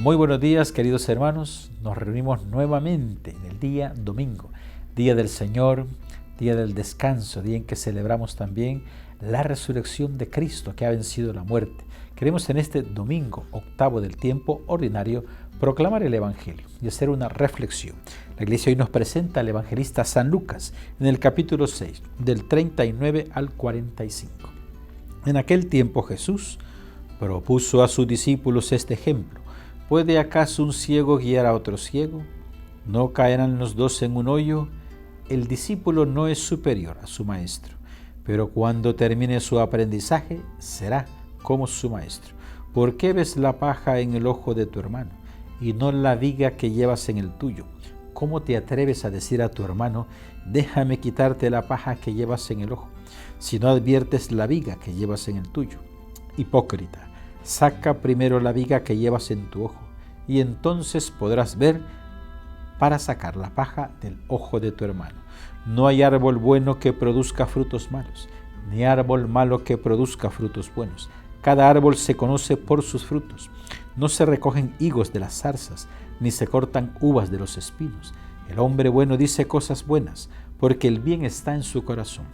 Muy buenos días, queridos hermanos. Nos reunimos nuevamente en el día domingo, día del Señor, día del descanso, día en que celebramos también la resurrección de Cristo que ha vencido la muerte. Queremos en este domingo, octavo del tiempo ordinario, proclamar el Evangelio y hacer una reflexión. La Iglesia hoy nos presenta al evangelista San Lucas en el capítulo 6, del 39 al 45. En aquel tiempo Jesús propuso a sus discípulos este ejemplo: ¿puede acaso un ciego guiar a otro ciego? ¿No caerán los dos en un hoyo? El discípulo no es superior a su maestro, pero cuando termine su aprendizaje será como su maestro. ¿Por qué ves la paja en el ojo de tu hermano y no la viga que llevas en el tuyo? ¿Cómo te atreves a decir a tu hermano, déjame quitarte la paja que llevas en el ojo, si no adviertes la viga que llevas en el tuyo? Hipócrita, saca primero la viga que llevas en tu ojo, y entonces podrás ver para sacar la paja del ojo de tu hermano. No hay árbol bueno que produzca frutos malos, ni árbol malo que produzca frutos buenos. Cada árbol se conoce por sus frutos. No se recogen higos de las zarzas, ni se cortan uvas de los espinos. El hombre bueno dice cosas buenas, porque el bien está en su corazón.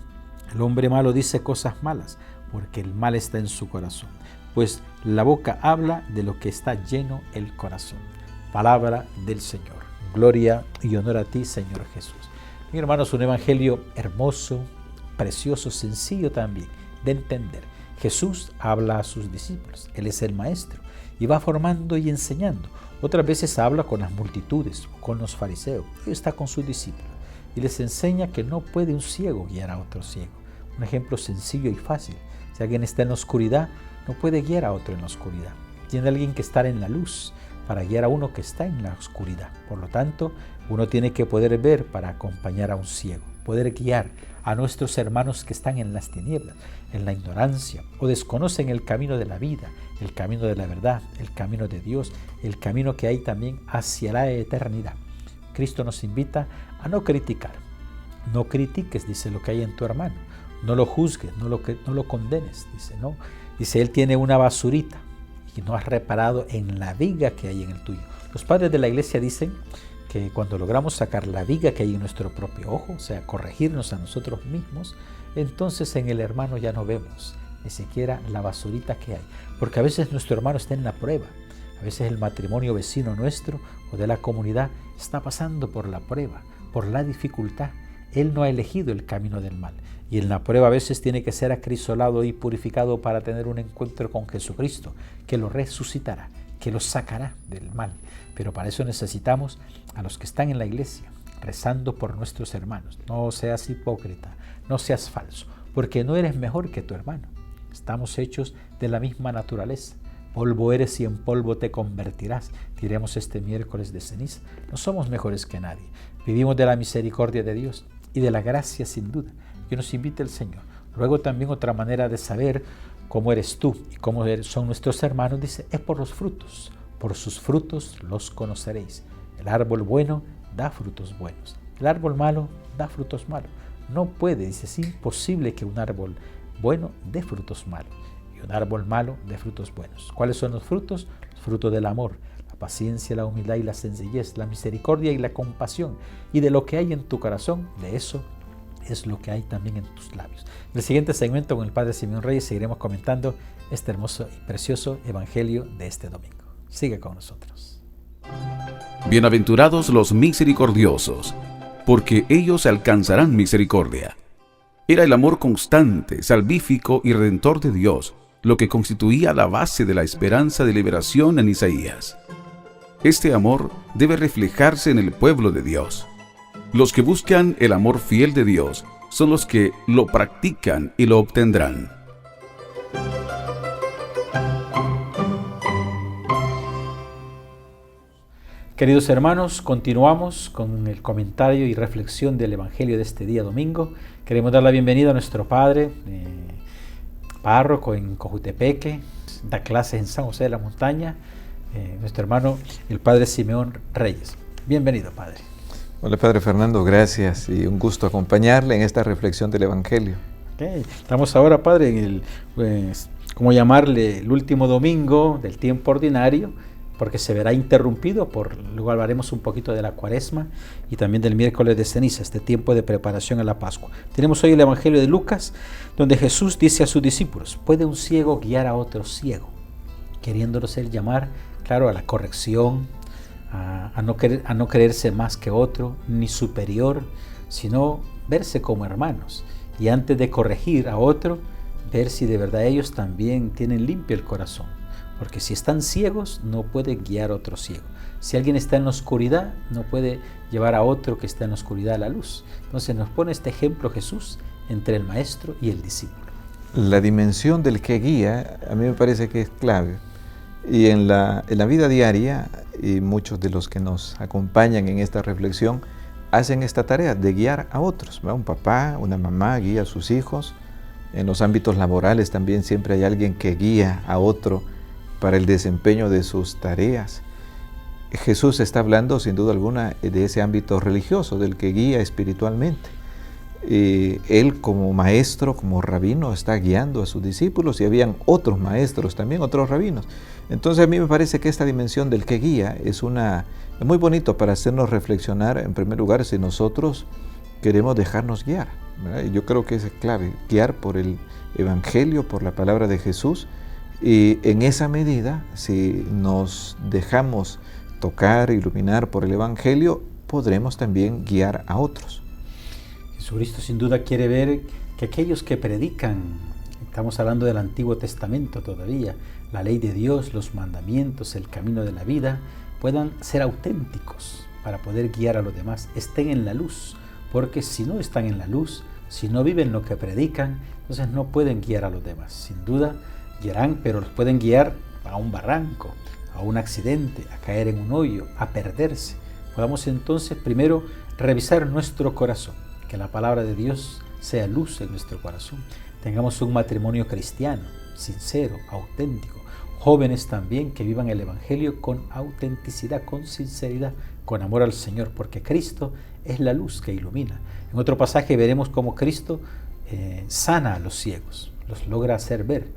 El hombre malo dice cosas malas, porque el mal está en su corazón. Pues la boca habla de lo que está lleno el corazón. Palabra del Señor. Gloria y honor a ti, Señor Jesús. Mis hermanos, un evangelio hermoso, precioso, sencillo también de entender. Jesús habla a sus discípulos, Él es el maestro y va formando y enseñando. Otras veces habla con las multitudes, con los fariseos. Hoy está con sus discípulos y les enseña que no puede un ciego guiar a otro ciego. Un ejemplo sencillo y fácil. Si alguien está en la oscuridad, no puede guiar a otro en la oscuridad. Tiene alguien que estar en la luz para guiar a uno que está en la oscuridad. Por lo tanto, uno tiene que poder ver para acompañar a un ciego, poder guiar a nuestros hermanos que están en las tinieblas, en la ignorancia, o desconocen el camino de la vida, el camino de la verdad, el camino de Dios, el camino que hay también hacia la eternidad. Cristo nos invita a no criticar. No critiques, dice, lo que hay en tu hermano. No lo juzgues, no lo condenes, dice, no. Dice, él tiene una basurita y no has reparado en la viga que hay en el tuyo. Los padres de la iglesia dicen que cuando logramos sacar la viga que hay en nuestro propio ojo, o sea, corregirnos a nosotros mismos, entonces en el hermano ya no vemos ni siquiera la basurita que hay. Porque a veces nuestro hermano está en la prueba. A veces el matrimonio vecino nuestro o de la comunidad está pasando por la prueba, por la dificultad. Él no ha elegido el camino del mal. Y en la prueba a veces tiene que ser acrisolado y purificado para tener un encuentro con Jesucristo, que lo resucitará, que lo sacará del mal. Pero para eso necesitamos a los que están en la iglesia, rezando por nuestros hermanos. No seas hipócrita, no seas falso, porque no eres mejor que tu hermano. Estamos hechos de la misma naturaleza. Polvo eres y en polvo te convertirás, diremos este miércoles de ceniza. No somos mejores que nadie. Vivimos de la misericordia de Dios y de la gracia sin duda, que nos invita el Señor. Luego también otra manera de saber cómo eres tú y cómo son nuestros hermanos, dice, es por los frutos. Por sus frutos los conoceréis. El árbol bueno da frutos buenos. El árbol malo da frutos malos. No puede, dice, es imposible que un árbol bueno dé frutos malos y un árbol malo dé frutos buenos. ¿Cuáles son los frutos? Los frutos del amor, la paciencia, la humildad y la sencillez, la misericordia y la compasión. Y de lo que hay en tu corazón, de eso es lo que hay también en tus labios. En el siguiente segmento con el Padre Simeón Reyes seguiremos comentando este hermoso y precioso evangelio de este domingo. Sigue con nosotros. Bienaventurados los misericordiosos, porque ellos alcanzarán misericordia. Era el amor constante, salvífico y redentor de Dios lo que constituía la base de la esperanza de liberación en Isaías. Este amor debe reflejarse en el pueblo de Dios. Los que buscan el amor fiel de Dios son los que lo practican y lo obtendrán. Queridos hermanos, continuamos con el comentario y reflexión del Evangelio de este día domingo. Queremos dar la bienvenida a nuestro padre, párroco en Cojutepeque, da clases en San José de la Montaña, nuestro hermano, el Padre Simeón Reyes. Bienvenido, Padre. Hola, Padre Fernando, gracias y un gusto acompañarle en esta reflexión del Evangelio. Okay. Estamos ahora, Padre, en el, ¿cómo llamarle? El último domingo del tiempo ordinario, porque se verá interrumpido, luego hablaremos un poquito de la Cuaresma y también del miércoles de ceniza, este tiempo de preparación a la Pascua. Tenemos hoy el Evangelio de Lucas, donde Jesús dice a sus discípulos: ¿puede un ciego guiar a otro ciego? Queriéndolos él llamar, claro, a la corrección, a no creerse más que otro, ni superior, sino verse como hermanos. Y antes de corregir a otro, ver si de verdad ellos también tienen limpio el corazón. Porque si están ciegos, no pueden guiar a otro ciego. Si alguien está en la oscuridad, no puede llevar a otro que está en la oscuridad a la luz. Entonces nos pone este ejemplo Jesús entre el maestro y el discípulo. La dimensión del que guía a mí me parece que es clave. Y en la vida diaria, y muchos de los que nos acompañan en esta reflexión hacen esta tarea de guiar a otros, ¿verdad? Un papá, una mamá guía a sus hijos. En los ámbitos laborales también siempre hay alguien que guía a otro para el desempeño de sus tareas. Jesús está hablando sin duda alguna de ese ámbito religioso, del que guía espiritualmente. Él como maestro, como rabino, está guiando a sus discípulos y habían otros maestros también, otros rabinos. Entonces a mí me parece que esta dimensión del que guía es muy bonito para hacernos reflexionar, en primer lugar, si nosotros queremos dejarnos guiar, ¿verdad? Yo creo que es clave, guiar por el Evangelio, por la palabra de Jesús, y en esa medida, si nos dejamos tocar, iluminar por el Evangelio, podremos también guiar a otros. Jesucristo sin duda quiere ver que aquellos que predican, estamos hablando del Antiguo Testamento todavía, la ley de Dios, los mandamientos, el camino de la vida, puedan ser auténticos para poder guiar a los demás, estén en la luz, porque si no están en la luz, si no viven lo que predican, entonces no pueden guiar a los demás. Sin duda guiarán, pero los pueden guiar a un barranco, a un accidente, a caer en un hoyo, a perderse. Podamos entonces primero revisar nuestro corazón, que la palabra de Dios sea luz en nuestro corazón. Tengamos un matrimonio cristiano, sincero, auténtico. Jóvenes también que vivan el Evangelio con autenticidad, con sinceridad, con amor al Señor, porque Cristo es la luz que ilumina. En otro pasaje veremos cómo Cristo sana a los ciegos, los logra hacer ver,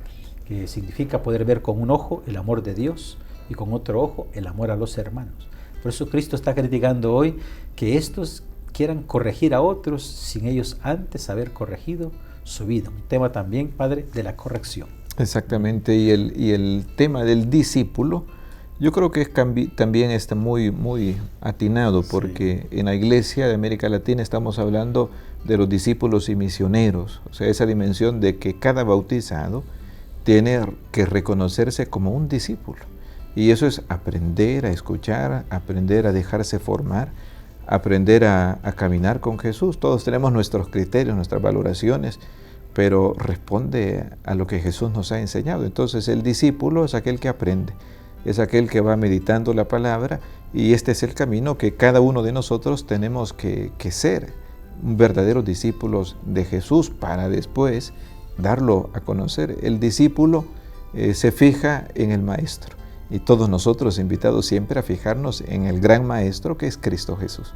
que significa poder ver con un ojo el amor de Dios y con otro ojo el amor a los hermanos. Por eso Cristo está criticando hoy que estos quieran corregir a otros sin ellos antes haber corregido su vida. Un tema también, Padre, de la corrección. Exactamente, y el tema del discípulo, yo creo que también está muy atinado, porque en la Iglesia de América Latina estamos hablando de los discípulos y misioneros, o sea, esa dimensión de que cada bautizado tiene que reconocerse como un discípulo. Y eso es aprender a escuchar, aprender a dejarse formar, aprender a caminar con Jesús. Todos tenemos nuestros criterios, nuestras valoraciones, pero responde a lo que Jesús nos ha enseñado. Entonces el discípulo es aquel que aprende, es aquel que va meditando la palabra, y este es el camino que cada uno de nosotros tenemos que ser, verdaderos discípulos de Jesús, para después darlo a conocer. El discípulo se fija en el Maestro, y todos nosotros invitados siempre a fijarnos en el gran Maestro que es Cristo Jesús.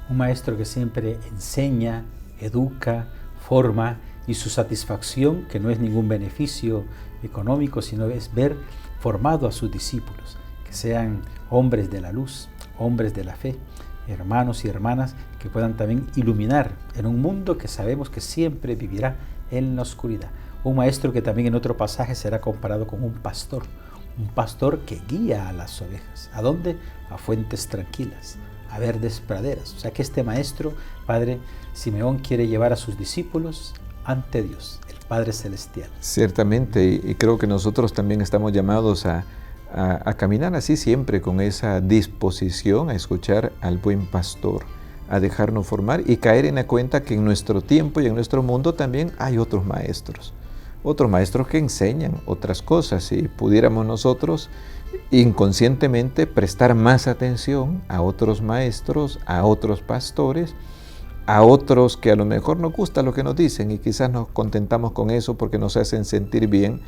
Un Maestro que siempre enseña, educa, forma, y su satisfacción, que no es ningún beneficio económico, sino es ver formado a sus discípulos, que sean hombres de la luz, hombres de la fe, hermanos y hermanas que puedan también iluminar en un mundo que sabemos que siempre vivirá en la oscuridad. Un maestro que también en otro pasaje será comparado con un pastor que guía a las ovejas. ¿A dónde? A fuentes tranquilas, a verdes praderas. O sea que este maestro, Padre Simeón, quiere llevar a sus discípulos ante Dios, el Padre Celestial. Ciertamente, y creo que nosotros también estamos llamados a caminar así siempre, con esa disposición a escuchar al buen pastor, a dejarnos formar y caer en la cuenta que en nuestro tiempo y en nuestro mundo también hay otros maestros que enseñan otras cosas, y pudiéramos nosotros inconscientemente prestar más atención a otros maestros, a otros pastores, a otros que a lo mejor nos gusta lo que nos dicen y quizás nos contentamos con eso porque nos hacen sentir bien,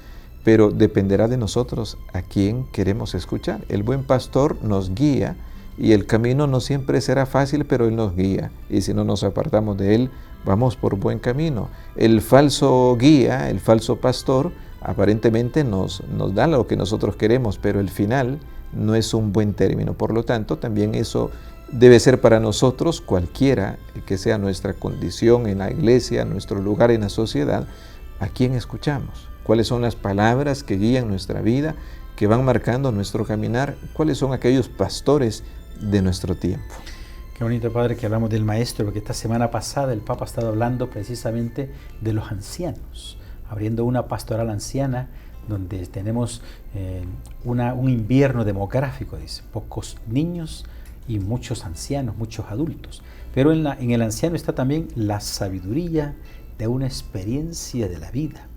pero dependerá de nosotros a quién queremos escuchar. El buen pastor nos guía, y el camino no siempre será fácil, pero Él nos guía, y si no nos apartamos de Él, vamos por buen camino. El falso guía, el falso pastor, aparentemente nos da lo que nosotros queremos, pero el final no es un buen término. Por lo tanto, también eso debe ser para nosotros, cualquiera que sea nuestra condición en la iglesia, nuestro lugar en la sociedad, ¿a quién escuchamos? ¿Cuáles son las palabras que guían nuestra vida, que van marcando nuestro caminar? ¿Cuáles son aquellos pastores de nuestro tiempo? Qué bonito, Padre, que hablamos del Maestro, porque esta semana pasada el Papa ha estado hablando precisamente de los ancianos, abriendo una pastoral anciana donde tenemos un invierno demográfico, dice, pocos niños y muchos ancianos, muchos adultos. Pero en el anciano está también la sabiduría de una experiencia de la vida.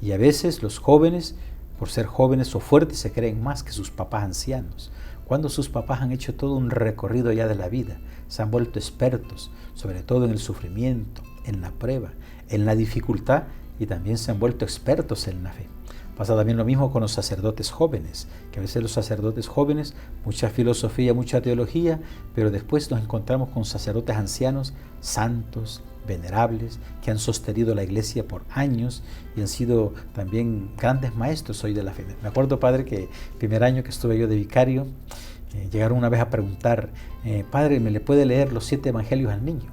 Y a veces los jóvenes, por ser jóvenes o fuertes, se creen más que sus papás ancianos, cuando sus papás han hecho todo un recorrido ya de la vida, se han vuelto expertos, sobre todo en el sufrimiento, en la prueba, en la dificultad, y también se han vuelto expertos en la fe. Pasa también lo mismo con los sacerdotes jóvenes, que a veces los sacerdotes jóvenes, mucha filosofía, mucha teología, pero después nos encontramos con sacerdotes ancianos, santos, venerables, que han sostenido la iglesia por años y han sido también grandes maestros hoy de la fe. Me acuerdo, Padre, que el primer año que estuve yo de vicario, llegaron una vez a preguntar, Padre, ¿me le puede leer los 7 evangelios al niño?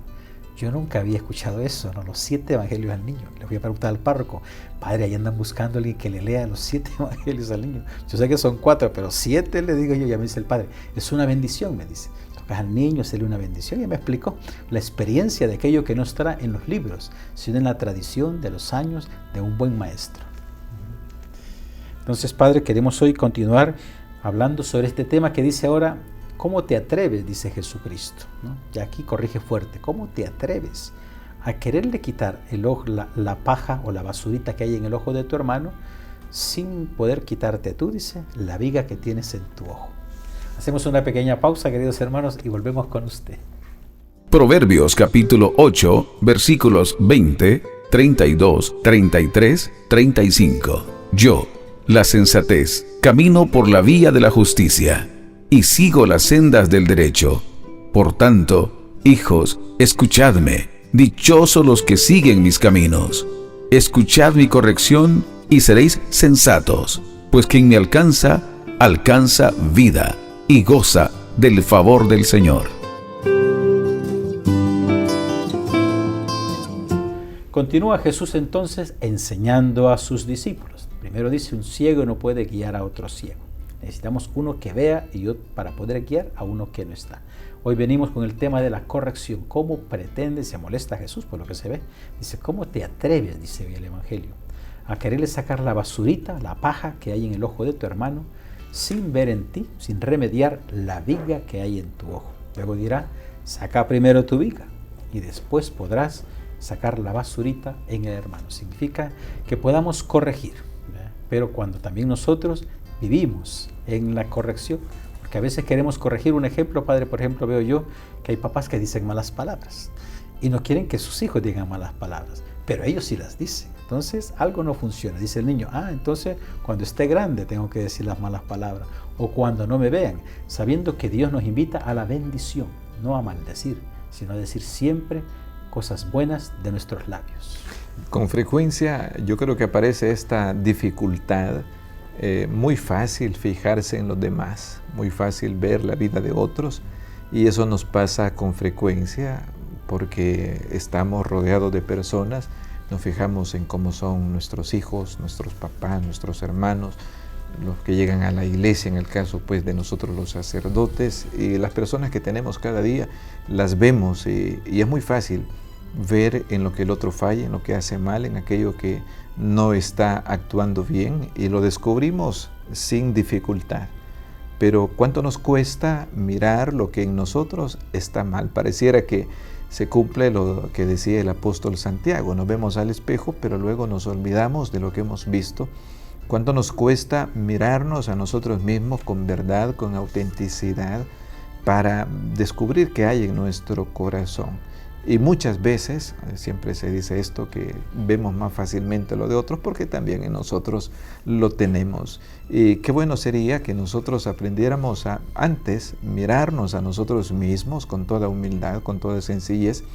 Yo nunca había escuchado eso, ¿no? Los 7 evangelios al niño. Le voy a preguntar al párroco, Padre, ahí andan buscando a alguien que le lea los 7 evangelios al niño. Yo sé que son 4, pero 7 le digo yo. Ya me dice el Padre, es una bendición, me dice. Tocas al niño, hacerle una bendición. Y me explicó la experiencia de aquello que no está en los libros, sino en la tradición de los años de un buen maestro. Entonces, Padre, queremos hoy continuar hablando sobre este tema que dice ahora, ¿cómo te atreves? Dice Jesucristo, ¿no? Y aquí corrige fuerte, ¿cómo te atreves a quererle quitar el ojo, la paja o la basurita que hay en el ojo de tu hermano sin poder quitarte tú, dice, la viga que tienes en tu ojo? Hacemos una pequeña pausa, queridos hermanos, y volvemos con usted. Proverbios capítulo 8, versículos 20, 32, 33, 35. Yo, la sensatez, camino por la vía de la justicia y sigo las sendas del derecho. Por tanto, hijos, escuchadme, dichosos los que siguen mis caminos. Escuchad mi corrección y seréis sensatos, pues quien me alcanza, alcanza vida y goza del favor del Señor. Continúa Jesús entonces enseñando a sus discípulos. Primero dice, un ciego no puede guiar a otro ciego. Necesitamos uno que vea y otro para poder guiar a uno que no está. Hoy venimos con el tema de la corrección. ¿Cómo pretende, se molesta Jesús por lo que se ve? Dice, ¿cómo te atreves, dice el Evangelio, a quererle sacar la basurita, la paja que hay en el ojo de tu hermano, sin ver en ti, sin remediar la viga que hay en tu ojo? Luego dirá, saca primero tu viga y después podrás sacar la basurita en el hermano. Significa que podamos corregir, ¿verdad? Pero cuando también nosotros vivimos en la corrección, porque a veces queremos corregir. Un ejemplo, Padre, por ejemplo, veo yo que hay papás que dicen malas palabras y no quieren que sus hijos digan malas palabras, pero ellos sí las dicen. Entonces algo no funciona. Dice el niño, entonces cuando esté grande tengo que decir las malas palabras, o cuando no me vean, sabiendo que Dios nos invita a la bendición, no a maldecir, sino a decir siempre cosas buenas de nuestros labios. Con frecuencia yo creo que aparece esta dificultad, muy fácil fijarse en los demás, muy fácil ver la vida de otros, y eso nos pasa con frecuencia porque estamos rodeados de personas, nos fijamos en cómo son nuestros hijos, nuestros papás, nuestros hermanos, los que llegan a la iglesia, en el caso pues de nosotros los sacerdotes, y las personas que tenemos cada día las vemos, y es muy fácil ver en lo que el otro falla, en lo que hace mal, en aquello que no está actuando bien, y lo descubrimos sin dificultad. Pero ¿cuánto nos cuesta mirar lo que en nosotros está mal? Pareciera que se cumple lo que decía el apóstol Santiago, nos vemos al espejo, pero luego nos olvidamos de lo que hemos visto. ¿Cuánto nos cuesta mirarnos a nosotros mismos con verdad, con autenticidad, para descubrir qué hay en nuestro corazón? Y muchas veces, siempre se dice esto, que vemos más fácilmente lo de otros porque también en nosotros lo tenemos. Y qué bueno sería que nosotros aprendiéramos a antes mirarnos a nosotros mismos con toda humildad, con toda sencillez,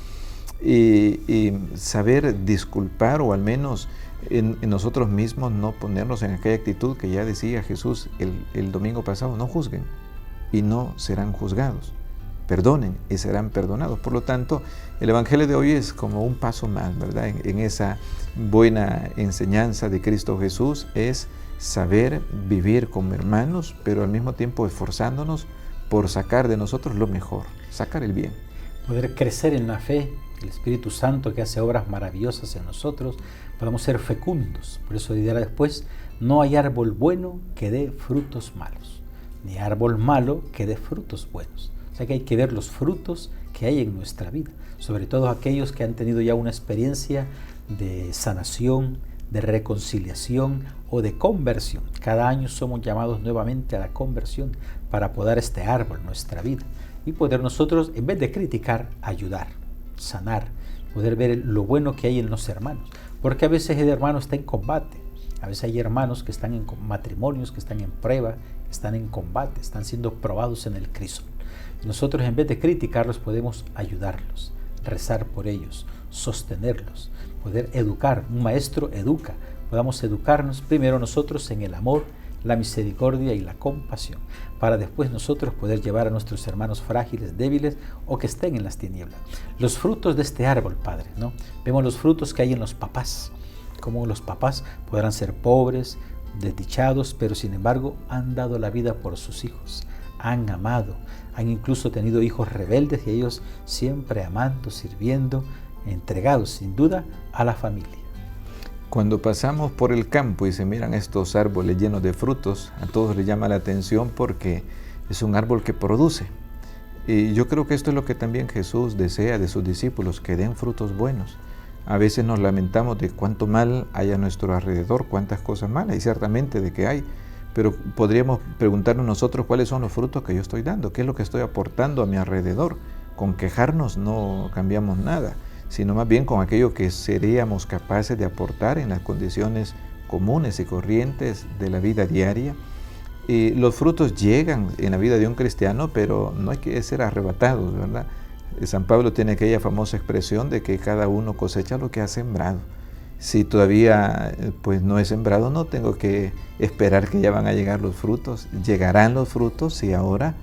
y saber disculpar, o al menos en nosotros mismos no ponernos en aquella actitud que ya decía Jesús el domingo pasado: no juzguen y no serán juzgados, perdonen y serán perdonados. Por lo tanto, el Evangelio de hoy es como un paso más, ¿verdad? En esa buena enseñanza de Cristo Jesús, es saber vivir como hermanos, pero al mismo tiempo esforzándonos por sacar de nosotros lo mejor, sacar el bien. Poder crecer en la fe, el Espíritu Santo que hace obras maravillosas en nosotros, podamos ser fecundos. Por eso dirá después: no hay árbol bueno que dé frutos malos, ni árbol malo que dé frutos buenos. O sea que hay que ver los frutos que hay en nuestra vida, sobre todo aquellos que han tenido ya una experiencia de sanación, de reconciliación o de conversión. Cada año somos llamados nuevamente a la conversión para podar este árbol en nuestra vida y poder nosotros, en vez de criticar, ayudar, sanar, poder ver lo bueno que hay en los hermanos. Porque a veces el hermano está en combate, a veces hay hermanos que están en matrimonios, que están en prueba, que están en combate, están siendo probados en el crisol. Nosotros, en vez de criticarlos, podemos ayudarlos, rezar por ellos, sostenerlos, poder educar. Un maestro educa. Podamos educarnos primero nosotros en el amor, la misericordia y la compasión, para después nosotros poder llevar a nuestros hermanos frágiles, débiles o que estén en las tinieblas. Los frutos de este árbol, Padre, ¿no? Vemos los frutos que hay en los papás, como los papás podrán ser pobres, desdichados, pero sin embargo han dado la vida por sus hijos, han amado, han incluso tenido hijos rebeldes y ellos siempre amando, sirviendo, entregados sin duda a la familia. Cuando pasamos por el campo y se miran estos árboles llenos de frutos, a todos les llama la atención porque es un árbol que produce. Y yo creo que esto es lo que también Jesús desea de sus discípulos, que den frutos buenos. A veces nos lamentamos de cuánto mal hay a nuestro alrededor, cuántas cosas malas, y ciertamente de que hay, pero podríamos preguntarnos nosotros cuáles son los frutos que yo estoy dando, qué es lo que estoy aportando a mi alrededor. Con quejarnos no cambiamos nada, sino más bien con aquello que seríamos capaces de aportar en las condiciones comunes y corrientes de la vida diaria. Y los frutos llegan en la vida de un cristiano, pero no hay que ser arrebatados, ¿verdad? San Pablo tiene aquella famosa expresión de que cada uno cosecha lo que ha sembrado. Si todavía pues no he sembrado, no tengo que esperar que ya van a llegar los frutos. Llegarán los frutos si ahora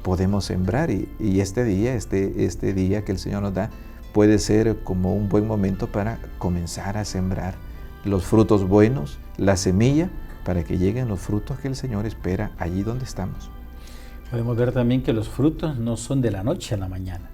podemos sembrar. Y este día que el Señor nos da puede ser como un buen momento para comenzar a sembrar los frutos buenos, la semilla, para que lleguen los frutos que el Señor espera allí donde estamos. Podemos ver también que los frutos no son de la noche a la mañana.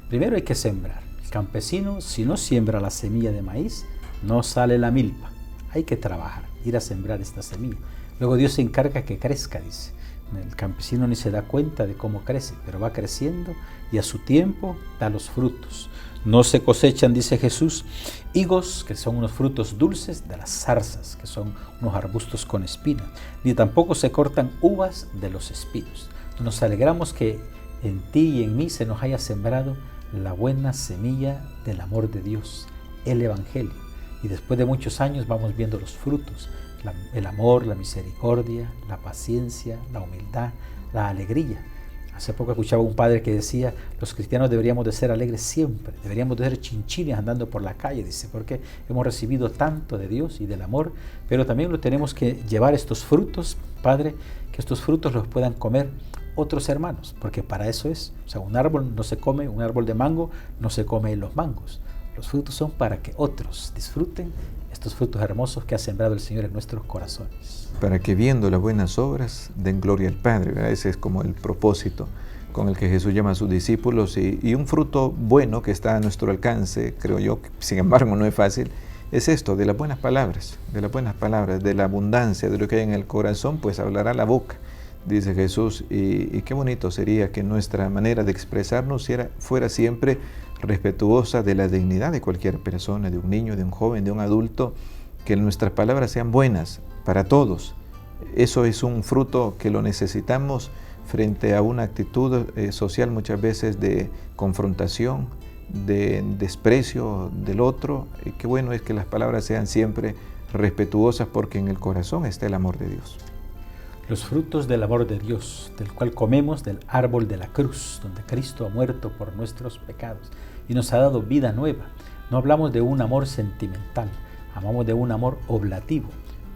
Primero hay que sembrar. El campesino, si no siembra la semilla de maíz, no sale la milpa. Hay que trabajar, ir a sembrar esta semilla. Luego Dios se encarga que crezca, dice. El campesino ni se da cuenta de cómo crece, pero va creciendo y a su tiempo da los frutos. No se cosechan, dice Jesús, higos, que son unos frutos dulces, de las zarzas, que son unos arbustos con espinas, ni tampoco se cortan uvas de los espinos. Nos alegramos que en ti y en mí se nos haya sembrado la buena semilla del amor de Dios, el Evangelio. Y después de muchos años vamos viendo los frutos, el amor, la misericordia, la paciencia, la humildad, la alegría. Hace poco escuchaba un padre que decía: los cristianos deberíamos de ser alegres siempre, deberíamos de ser chinchines andando por la calle, dice, porque hemos recibido tanto de Dios y del amor, pero también lo tenemos que llevar estos frutos, Padre, que estos frutos los puedan comer otros hermanos, porque para eso es. O sea, un árbol no se come, un árbol de mango no se come los mangos. Los frutos son para que otros disfruten estos frutos hermosos que ha sembrado el Señor en nuestros corazones. Para que viendo las buenas obras den gloria al Padre, ¿verdad? Ese es como el propósito con el que Jesús llama a sus discípulos, y un fruto bueno que está a nuestro alcance, creo yo, sin embargo no es fácil, es esto, de las buenas palabras, de la abundancia, de lo que hay en el corazón, pues hablará la boca, dice Jesús, y qué bonito sería que nuestra manera de expresarnos fuera siempre respetuosa de la dignidad de cualquier persona, de un niño, de un joven, de un adulto, que nuestras palabras sean buenas para todos. Eso es un fruto que lo necesitamos frente a una actitud social muchas veces de confrontación, de desprecio del otro. Qué bueno es que las palabras sean siempre respetuosas, porque en el corazón está el amor de Dios. Los frutos del amor de Dios, del cual comemos del árbol de la cruz, donde Cristo ha muerto por nuestros pecados y nos ha dado vida nueva. No hablamos de un amor sentimental, Amamos de un amor oblativo,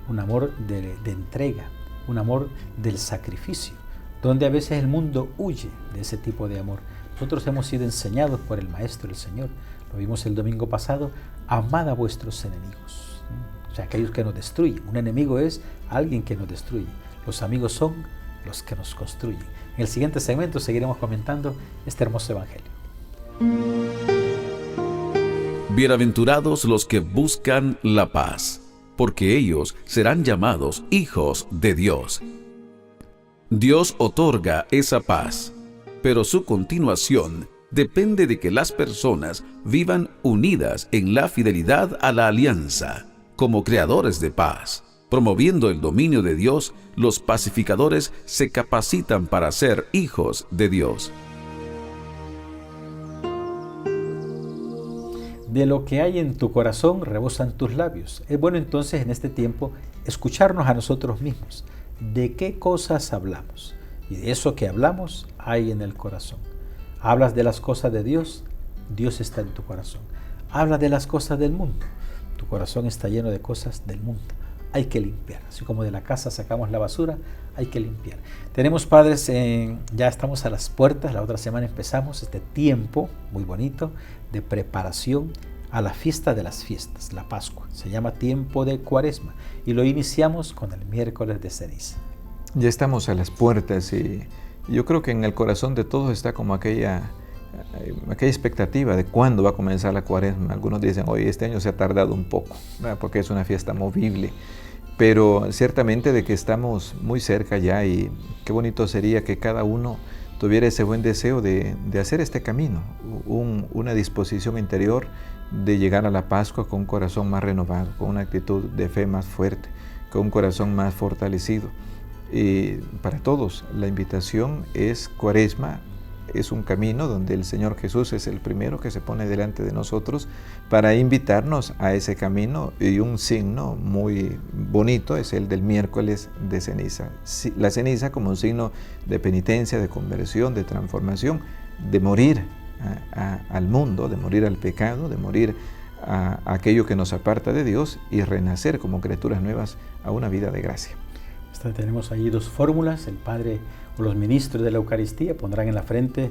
un amor de entrega, un amor del sacrificio, donde a veces el mundo huye de ese tipo de amor. Nosotros hemos sido enseñados por el Maestro, el Señor. Lo vimos el domingo pasado: amad a vuestros enemigos. O sea, aquellos que nos destruyen. Un enemigo es alguien que nos destruye. Los amigos son los que nos construyen. En el siguiente segmento seguiremos comentando este hermoso evangelio. Bienaventurados los que buscan la paz, porque ellos serán llamados hijos de Dios. Dios otorga esa paz, pero su continuación depende de que las personas vivan unidas en la fidelidad a la alianza, como creadores de paz. Promoviendo el dominio de Dios, los pacificadores se capacitan para ser hijos de Dios. De lo que hay en tu corazón rebosan tus labios. Es bueno entonces en este tiempo escucharnos a nosotros mismos. ¿De qué cosas hablamos? Y de eso que hablamos hay en el corazón. Hablas de las cosas de Dios, Dios está en tu corazón. Hablas de las cosas del mundo, tu corazón está lleno de cosas del mundo. Hay que limpiar. Así como de la casa sacamos la basura, hay que limpiar. Tenemos, padres, ya estamos a las puertas. La otra semana empezamos este tiempo muy bonito de preparación a la fiesta de las fiestas, la Pascua. Se llama tiempo de Cuaresma y lo iniciamos con el miércoles de ceniza. Ya estamos a las puertas y yo creo que en el corazón de todos está como aquella expectativa de cuándo va a comenzar la Cuaresma. Algunos dicen, oye, este año se ha tardado un poco, ¿verdad? Porque es una fiesta movible. Pero ciertamente de que estamos muy cerca ya, y qué bonito sería que cada uno tuviera ese buen deseo de hacer este camino, una disposición interior de llegar a la Pascua con un corazón más renovado, con una actitud de fe más fuerte, con un corazón más fortalecido. Y para todos la invitación es Cuaresma, es un camino donde el Señor Jesús es el primero que se pone delante de nosotros para invitarnos a ese camino, y un signo muy bonito es el del miércoles de ceniza. La ceniza como un signo de penitencia, de conversión, de transformación, de morir al mundo, de morir al pecado, de morir a aquello que nos aparta de Dios y renacer como criaturas nuevas a una vida de gracia. Tenemos ahí dos fórmulas. El Padre o los ministros de la Eucaristía pondrán en la frente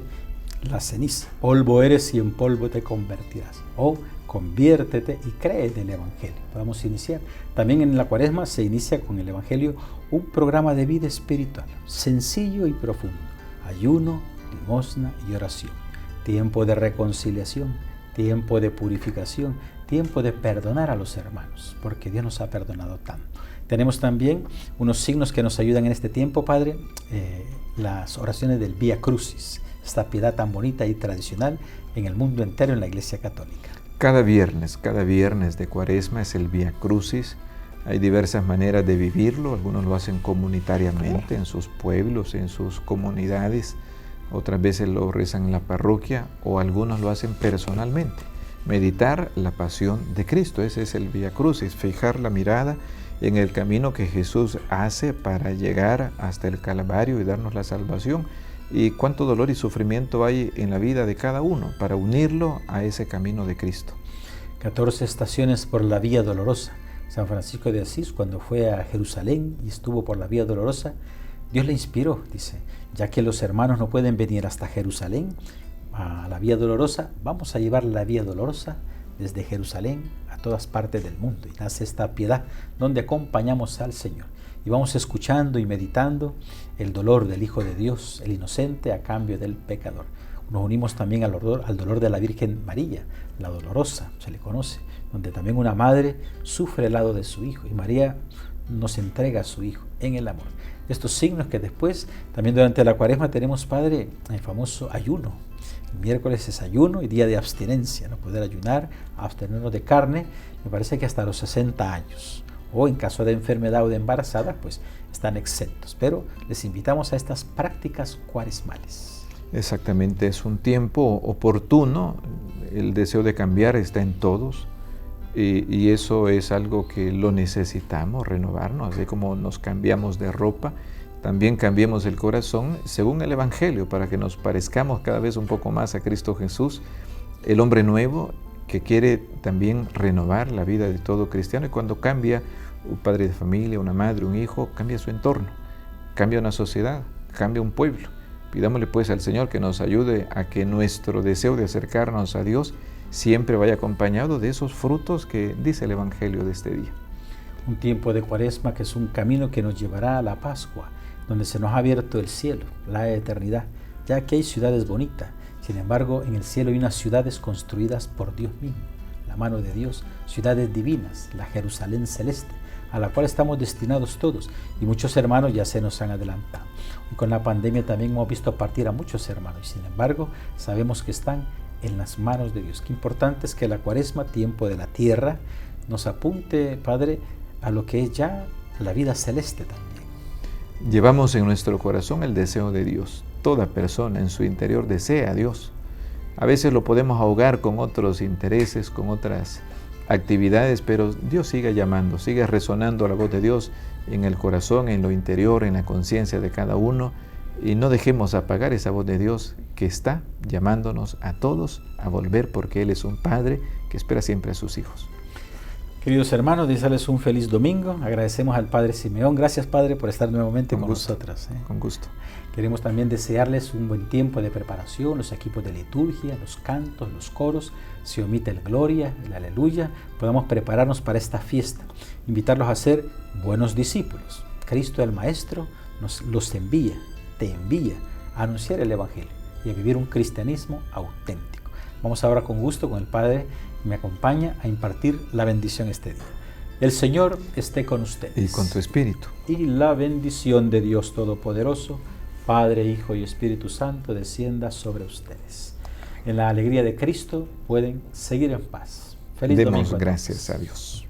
la ceniza. Polvo eres y en polvo te convertirás. O conviértete y cree en el Evangelio. Podemos iniciar. También en la Cuaresma se inicia con el Evangelio un programa de vida espiritual, sencillo y profundo. Ayuno, limosna y oración. Tiempo de reconciliación, tiempo de purificación, tiempo de perdonar a los hermanos, porque Dios nos ha perdonado tanto. Tenemos también unos signos que nos ayudan en este tiempo, Padre, las oraciones del Vía Crucis, esta piedad tan bonita y tradicional en el mundo entero en la Iglesia Católica. Cada viernes de Cuaresma es el Vía Crucis. Hay diversas maneras de vivirlo. Algunos lo hacen comunitariamente en sus pueblos, en sus comunidades. Otras veces lo rezan en la parroquia, o algunos lo hacen personalmente. Meditar la pasión de Cristo, ese es el Vía Crucis, fijar la mirada en el camino que Jesús hace para llegar hasta el Calvario y darnos la salvación, y cuánto dolor y sufrimiento hay en la vida de cada uno para unirlo a ese camino de Cristo. 14 estaciones por la Vía Dolorosa. San Francisco de Asís, cuando fue a Jerusalén y estuvo por la Vía Dolorosa, Dios le inspiró, dice, ya que los hermanos no pueden venir hasta Jerusalén, a la Vía Dolorosa, vamos a llevar la Vía Dolorosa desde Jerusalén a todas partes del mundo. Y nace esta piedad donde acompañamos al Señor y vamos escuchando y meditando el dolor del Hijo de Dios, el inocente, a cambio del pecador. Nos unimos también al dolor de la Virgen María, la dolorosa, se le conoce, donde también una madre sufre al lado de su hijo, y María nos entrega a su hijo en el amor. Estos signos que después, también durante la Cuaresma tenemos, Padre, el famoso ayuno. El miércoles es ayuno y día de abstinencia, no poder ayunar, abstenernos de carne, me parece que hasta los 60 años, o en caso de enfermedad o de embarazada, pues están exentos. Pero les invitamos a estas prácticas cuaresmales. Exactamente, es un tiempo oportuno, el deseo de cambiar está en todos, y eso es algo que lo necesitamos, renovarnos, así como nos cambiamos de ropa, también cambiemos el corazón según el Evangelio, para que nos parezcamos cada vez un poco más a Cristo Jesús. El hombre nuevo que quiere también renovar la vida de todo cristiano, y cuando cambia un padre de familia, una madre, un hijo, cambia su entorno, cambia una sociedad, cambia un pueblo. Pidámosle pues al Señor que nos ayude a que nuestro deseo de acercarnos a Dios siempre vaya acompañado de esos frutos que dice el Evangelio de este día. Un tiempo de Cuaresma que es un camino que nos llevará a la Pascua, donde se nos ha abierto el cielo, la eternidad, ya que hay ciudades bonitas. Sin embargo, en el cielo hay unas ciudades construidas por Dios mismo, la mano de Dios, ciudades divinas, la Jerusalén celeste, a la cual estamos destinados todos, y muchos hermanos ya se nos han adelantado. Y con la pandemia también hemos visto partir a muchos hermanos, y sin embargo sabemos que están en las manos de Dios. Qué importante es que la Cuaresma, tiempo de la tierra, nos apunte, Padre, a lo que es ya la vida celeste también. Llevamos en nuestro corazón el deseo de Dios. Toda persona en su interior desea a Dios. A veces lo podemos ahogar con otros intereses, con otras actividades, pero Dios sigue llamando, sigue resonando la voz de Dios en el corazón, en lo interior, en la conciencia de cada uno, y no dejemos apagar esa voz de Dios que está llamándonos a todos a volver, porque Él es un Padre que espera siempre a sus hijos. Queridos hermanos, desearles un feliz domingo. Agradecemos al Padre Simeón. Gracias, Padre, por estar nuevamente con nosotros. Con gusto. Queremos también desearles un buen tiempo de preparación, los equipos de liturgia, los cantos, los coros, se omite el gloria, el aleluya, podamos prepararnos para esta fiesta, invitarlos a ser buenos discípulos. Cristo el Maestro los envía, te envía a anunciar el Evangelio y a vivir un cristianismo auténtico. Vamos ahora con gusto con el Padre que me acompaña a impartir la bendición este día. El Señor esté con ustedes. Y con tu espíritu. Y la bendición de Dios Todopoderoso, Padre, Hijo y Espíritu Santo, descienda sobre ustedes. En la alegría de Cristo pueden seguir en paz. Feliz domingo. Demos gracias a Dios.